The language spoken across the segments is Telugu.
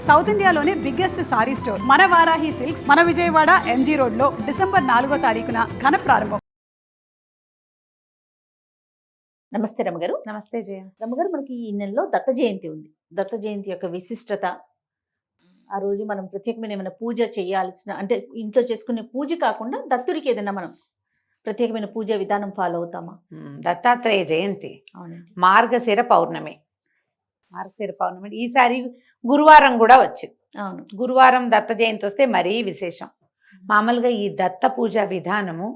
సౌత్ ఇండియాలోనే బిగ్గెస్ట్ సారీ స్టోర్ మన వారాహి సిల్క్స్ మన విజయవాడ ఎంజీ రోడ్ లో డిసెంబర్ 4వ తారీఖున ఘన ప్రారంభం. నమస్తే రమ్మగారు. నమస్తే జయ. రమ్మగారు, మనకి ఈ నెలలో దత్త జయంతి ఉంది. దత్త జయంతి యొక్క విశిష్టత, ఆ రోజు మనం ప్రత్యేకమైన ఏమైనా పూజ చేయాల్సిన, అంటే ఇంట్లో చేసుకునే పూజ కాకుండా దత్తుడికి ఏదైనా మనం ప్రత్యేకమైన పూజ విధానం ఫాలో అవుతామా? దత్తాత్రేయ జయంతి అవునండి. మార్గశిర పౌర్ణమి. మార్గశిర పౌర్ణమి ఈసారి గురువారం కూడా వచ్చింది. అవును, గురువారం దత్త జయంతి వస్తే మరీ విశేషం. మామూలుగా ఈ దత్త పూజ విధానము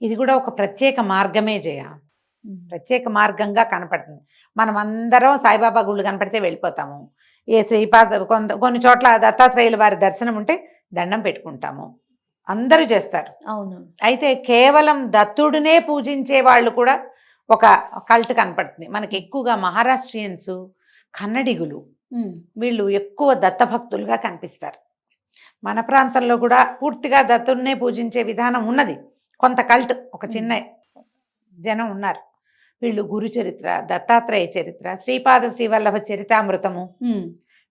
ఇది కూడా ఒక ప్రత్యేక మార్గమే జయ. ప్రత్యేక మార్గంగా కనపడుతుంది. మనం అందరం సాయిబాబా గుళ్ళు కనపడితే వెళ్ళిపోతాము. ఏ శ్రీపాద కొన్ని చోట్ల దత్తాత్రేయుల వారి దర్శనం ఉంటే దండం పెట్టుకుంటాము, అందరూ చేస్తారు. అవును. అయితే కేవలం దత్తుడినే పూజించే వాళ్ళు కూడా ఒక కల్ట్ కనపడుతుంది మనకి. ఎక్కువగా మహారాష్ట్రియన్స్, కన్నడిగులు వీళ్ళు ఎక్కువ దత్తభక్తులుగా కనిపిస్తారు. మన ప్రాంతంలో కూడా పూర్తిగా దత్తుడినే పూజించే విధానం ఉన్నది. కొంత కల్ట్, ఒక చిన్న జనం ఉన్నారు. వీళ్ళు గురు చరిత్ర, దత్తాత్రేయ చరిత్ర, శ్రీపాద శ్రీవల్లభ చరితామృతము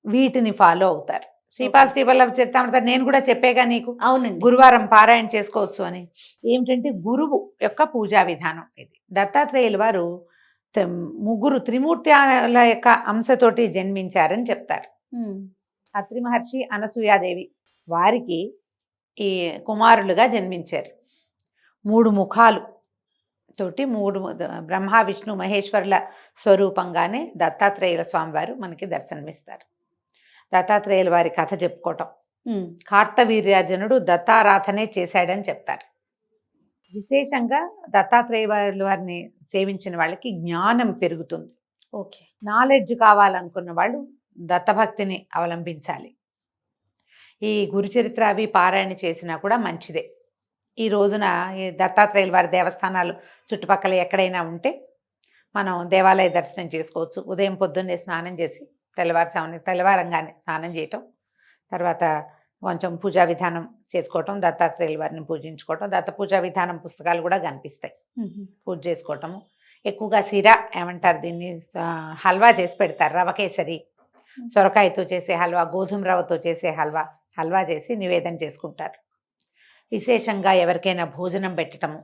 వీటిని ఫాలో అవుతారు. శ్రీపాద శ్రీవల్లభ చరితామృతం నేను కూడా చెప్పేగా నీకు. అవునండి. గురువారం పారాయణ చేసుకోవచ్చు అని. ఏమిటంటే గురువు యొక్క పూజా విధానం ఇది. దత్తాత్రేయుల వారు ముగ్గురు త్రిమూర్తుల యొక్క అంశతోటి జన్మించారని చెప్తారు. అత్రి మహర్షి, అనసూయాదేవి వారికి ఈ కుమారులుగా జన్మించారు. 3 ముఖాలు తోటి 3 బ్రహ్మ విష్ణు మహేశ్వరుల స్వరూపంగానే దత్తాత్రేయుల స్వామివారు మనకి దర్శనమిస్తారు. దత్తాత్రేయుల వారి కథ చెప్పుకోవటం, కార్తవీర్యార్జునుడు దత్తారాధనే చేశాడని చెప్తారు. విశేషంగా దత్తాత్రేయ వారిని సేవించిన వాళ్ళకి జ్ఞానం పెరుగుతుంది. ఓకే. నాలెడ్జ్ కావాలనుకున్న వాళ్ళు దత్తభక్తిని అవలంబించాలి. ఈ గురుచరిత్ర అవి పారాయణ చేసినా కూడా మంచిదే. ఈ రోజున ఈ దత్తాత్రేయుల వారి దేవస్థానాలు చుట్టుపక్కల ఎక్కడైనా ఉంటే మనం దేవాలయ దర్శనం చేసుకోవచ్చు. ఉదయం పొద్దున్నే స్నానం చేసి తెల్లవారంగానే స్నానం చేయటం, తర్వాత కొంచెం పూజా విధానం చేసుకోవటం, దత్తాత్రేయుల వారిని పూజించుకోవటం. దత్త పూజా విధానం పుస్తకాలు కూడా కనిపిస్తాయి. పూజ చేసుకోవటము. ఎక్కువగా సిరా ఏమంటారు దీన్ని, హల్వా చేసి పెడతారు. రవ కేసరి, సొరకాయతో చేసే హల్వా, గోధుమ రవ్వతో చేసే హల్వా చేసి నివేదన చేసుకుంటారు. విశేషంగా ఎవరికైనా భోజనం పెట్టటము,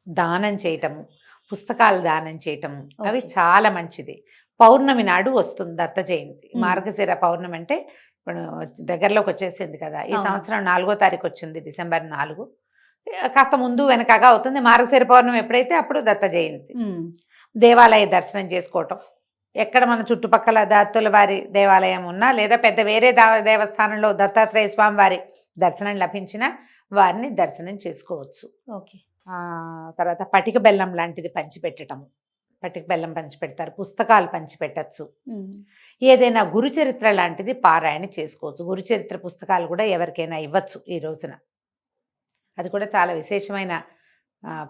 దానం చేయటము, పుస్తకాలు దానం చేయటము అవి చాలా మంచిది. పౌర్ణమి నాడు వస్తుంది దత్త జయంతి. మార్గశిర పౌర్ణమి అంటే ఇప్పుడు దగ్గరలోకి వచ్చేసింది కదా. ఈ సంవత్సరం 4వ తారీఖు వచ్చింది, డిసెంబర్ 4. కాస్త ముందు వెనకగా అవుతుంది. మార్గశిర పౌర్ణమి ఎప్పుడైతే అప్పుడు దత్త జయంతి. దేవాలయ దర్శనం చేసుకోవటం, ఎక్కడ మన చుట్టుపక్కల దత్తుల వారి దేవాలయం ఉన్నా లేదా పెద్ద వేరే దేవస్థానంలో దత్తాత్రేయ స్వామి వారి దర్శనం లభించినా వారిని దర్శనం చేసుకోవచ్చు. ఓకే. తర్వాత పటిక బెల్లం లాంటిది పంచిపెట్టడము, పటిక బెల్లం పంచిపెడతారు. పుస్తకాలు పంచిపెట్టచ్చు. ఏదైనా గురుచరిత్ర లాంటిది పారాయణ చేసుకోవచ్చు. గురుచరిత్ర పుస్తకాలు కూడా ఎవరికైనా ఇవ్వచ్చు ఈ రోజున. అది కూడా చాలా విశేషమైన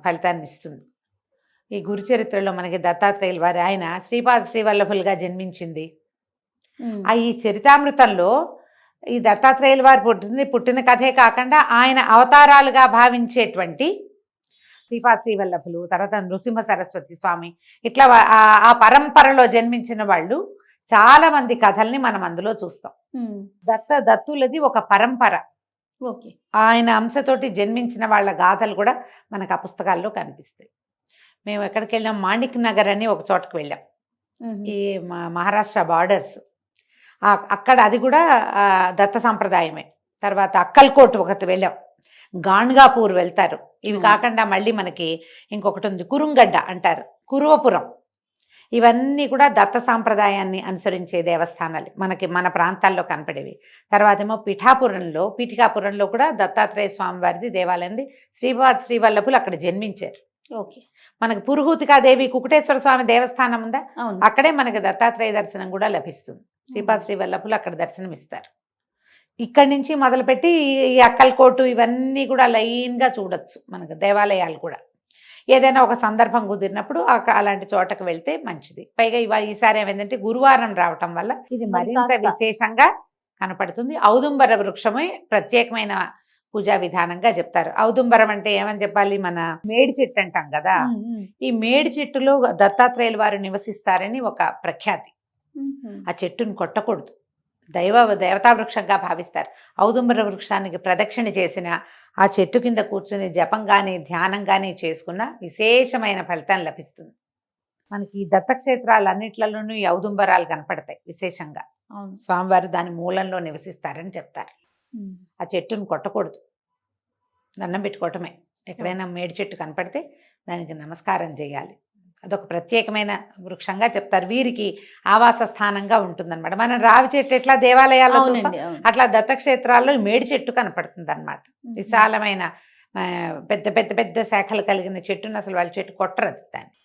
ఫలితాన్ని ఇస్తుంది. ఈ గురుచరిత్రలో మనకి దత్తాత్రేయుల వారి ఆయన శ్రీపాద శ్రీవల్లభులుగా జన్మించింది. ఈ చరితామృతంలో ఈ దత్తాత్రేయుల వారు పుట్టిన కథే కాకుండా ఆయన అవతారాలుగా భావించేటువంటి శ్రీపాద శ్రీవల్లభులు, తర్వాత నృసింహ సరస్వతి స్వామి, ఇట్లా ఆ పరంపరలో జన్మించిన వాళ్ళు చాలా మంది కథల్ని మనం అందులో చూస్తాం. దత్తులది ఒక పరంపర. ఓకే. ఆయన అంశతోటి జన్మించిన వాళ్ళ గాథలు కూడా మనకు ఆ పుస్తకాల్లో కనిపిస్తాయి. మేము ఎక్కడికి వెళ్ళాం, మాణిక్ నగర్ అని ఒక చోటకి వెళ్ళాం. ఈ మహారాష్ట్ర బార్డర్స్ అక్కడ, అది కూడా దత్త సంప్రదాయమే. తర్వాత అక్కల్కోట్ ఒకటి వెళ్ళాం, గాణ్గాపూర్ వెళ్తారు. ఇవి కాకుండా మళ్ళీ మనకి ఇంకొకటి ఉంది, కురుంగడ్డ అంటారు, కురువపురం. ఇవన్నీ కూడా దత్త సాంప్రదాయాన్ని అనుసరించే దేవస్థానాలు మనకి మన ప్రాంతాల్లో కనపడేవి. తర్వాత ఏమో పీఠికాపురంలో కూడా దత్తాత్రేయ స్వామి వారిది దేవాలయం. శ్రీపాద శ్రీవల్లభులు అక్కడ జన్మించారు. ఓకే. మనకి పురుహూతికాదేవి కుకుటేశ్వర స్వామి దేవస్థానం ఉందా, అక్కడే మనకి దత్తాత్రేయ దర్శనం కూడా లభిస్తుంది. శ్రీపాద శ్రీవల్లభులు అక్కడ దర్శనం ఇస్తారు. ఇక్కడి నుంచి మొదలుపెట్టి ఈ అక్కల్కోటు ఇవన్నీ కూడా లైన్గా చూడొచ్చు మనకు దేవాలయాలు కూడా. ఏదైనా ఒక సందర్భం కుదిరినప్పుడు అలాంటి చోటకు వెళ్తే మంచిది. పైగా ఈసారి ఏమైందంటే గురువారం రావటం వల్ల ఇది మరింత విశేషంగా కనపడుతుంది. ఔదుంబర వృక్షమే ప్రత్యేకమైన పూజా విధానంగా చెప్తారు. ఔదుంబరం అంటే ఏమని చెప్పాలి, మన మేడి చెట్టు అంటాం కదా. ఈ మేడి చెట్టులో దత్తాత్రేయుల వారు నివసిస్తారని ఒక ప్రఖ్యాతి. ఆ చెట్టును కొట్టకూడదు, దేవతా వృక్షంగా భావిస్తారు. ఔదుంబర వృక్షానికి ప్రదక్షిణ చేసిన, ఆ చెట్టు కింద కూర్చుని జపం కానీ ధ్యానం కానీ చేసుకున్న విశేషమైన ఫలితం లభిస్తుంది. మనకి ఈ దత్తక్షేత్రాలన్నిట్లలోనూ ఈ ఔదుంబరాలు కనపడతాయి విశేషంగా. అవును. స్వామివారు దాని మూలంలో నివసిస్తారని చెప్తారు. ఆ చెట్టును కొట్టకూడదు, దండం పెట్టుకోవటమే. ఎక్కడైనా మేడి చెట్టు కనపడితే దానికి నమస్కారం చేయాలి. అదొక ప్రత్యేకమైన వృక్షంగా చెప్తారు. వీరికి ఆవాస స్థానంగా ఉంటుందన్నమాట. మనం రావి చెట్టు ఎట్లా దేవాలయాల్లో చూస్తాం, అవునండి, అవును. అట్లా దత్తక్షేత్రాల్లో ఈ మేడి చెట్టు కనపడుతుంది అనమాట. విశాలమైన పెద్ద పెద్ద పెద్ద శాఖలు కలిగిన చెట్టును అసలు వాళ్ళ చెట్టు కొట్టరు. దాన్ని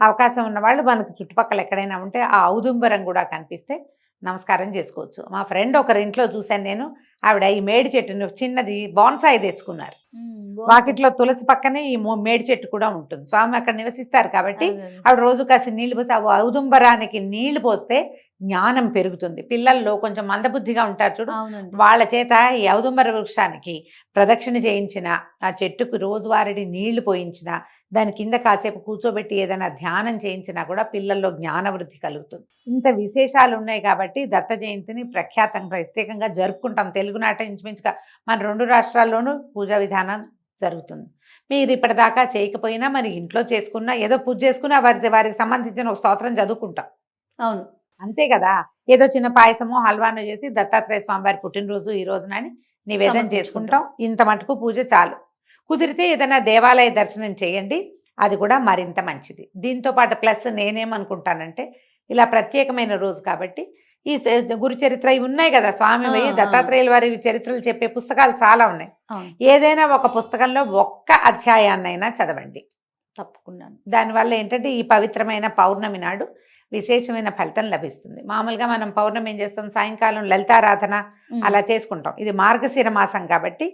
అవకాశం ఉన్న వాళ్ళు మనకు చుట్టుపక్కల ఎక్కడైనా ఉంటే ఆ ఔదుంబరం కూడా కనిపిస్తే నమస్కారం చేసుకోవచ్చు. మా ఫ్రెండ్ ఒకరి ఇంట్లో చూశాను నేను, ఆవిడ ఈ మేడి చెట్టుని చిన్నది బోన్సాయి తెచ్చుకున్నారు. వాకిట్లో తులసి పక్కనే ఈ మేడి చెట్టు కూడా ఉంటుంది. స్వామి అక్కడ నివసిస్తారు కాబట్టి ఆవిడ రోజు కాసి నీళ్లు పోసి, ఆ ఔదుంబరానికి నీళ్లు పోస్తే జ్ఞానం పెరుగుతుంది. పిల్లల్లో కొంచెం మందబుద్ధిగా ఉంటారు చూడు, వాళ్ళ చేత ఈ ఔదుంబర వృక్షానికి ప్రదక్షిణ చేయించిన, ఆ చెట్టుకు రోజువారీ నీళ్లు పోయించిన, దాని కింద కాసేపు కూర్చోబెట్టి ఏదైనా ధ్యానం చేయించినా కూడా పిల్లల్లో జ్ఞానవృద్ధి కలుగుతుంది. ఇంత విశేషాలు ఉన్నాయి కాబట్టి దత్త జయంతిని ప్రత్యేకంగా జరుపుకుంటాం. తెలుగునాట ఇంచుమించుగా మన 2 రాష్ట్రాల్లోనూ పూజా విధానం జరుగుతుంది. మీరు ఇప్పటిదాకా చేయకపోయినా మరి ఇంట్లో చేసుకున్నా, ఏదో పూజ చేసుకున్నా వారికి సంబంధించిన ఒక స్తోత్రం చదువుకుంటాం. అవును, అంతే కదా. ఏదో చిన్న పాయసమో హల్వానో చేసి దత్తాత్రేయ స్వామివారి పుట్టినరోజు ఈ రోజునని నివేదన చేసుకుంటాం. ఇంత మటుకు పూజ చాలు. కుదిరితే ఏదైనా దేవాలయ దర్శనం చేయండి, అది కూడా మరింత మంచిది. దీంతో పాటు ప్లస్ నేనేమనుకుంటానంటే, ఇలా ప్రత్యేకమైన రోజు కాబట్టి ఈ గురు చరిత్ర ఇవి ఉన్నాయి కదా, స్వామి దత్తాత్రేయుల వారి చరిత్రలు చెప్పే పుస్తకాలు చాలా ఉన్నాయి. ఏదైనా ఒక పుస్తకంలో ఒక్క అధ్యాయాన్నైనా చదవండి తప్పకుండా. దానివల్ల ఏంటంటే ఈ పవిత్రమైన పౌర్ణమి నాడు విశేషమైన ఫలితం లభిస్తుంది. మామూలుగా మనం పౌర్ణమి ఏం చేస్తాం, సాయంకాలం లలితారాధన అలా చేసుకుంటాం. ఇది మార్గశిర మాసం కాబట్టి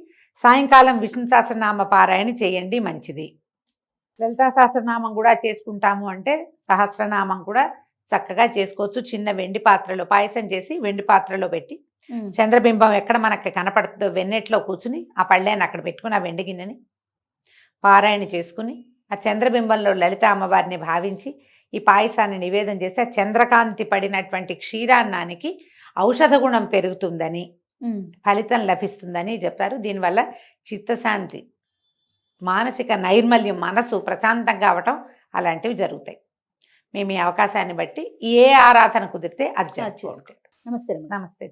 సాయంకాలం విష్ణు సహస్రనామ పారాయణ చేయండి, మంచిది. లలితా సహస్రనామం కూడా చేసుకుంటాము అంటే సహస్రనామం కూడా చక్కగా చేసుకోవచ్చు. చిన్న వెండి పాత్రలో పాయసం చేసి వెండి పాత్రలో పెట్టి చంద్రబింబం ఎక్కడ మనకి కనపడుతుందో వెన్నెట్లో కూర్చుని ఆ పళ్ళేని అక్కడ పెట్టుకుని ఆ వెండి గిన్నెని పారాయణ చేసుకుని ఆ చంద్రబింబంలో లలిత అమ్మవారిని భావించి ఈ పాయసాన్ని నివేదన చేస్తే ఆ చంద్రకాంతి పడినటువంటి క్షీరాన్నానికి ఔషధ గుణం పెరుగుతుందని, ఫలితం లభిస్తుందని చెప్తారు. దీనివల్ల చిత్తశాంతి, మానసిక నైర్మల్యం, మనసు ప్రశాంతంగా అవటం అలాంటివి జరుగుతాయి. మేము ఈ అవకాశాన్ని బట్టి ఏ ఆరాధన కుదిరితే అది చేసుకోండి. నమస్తే. నమస్తే.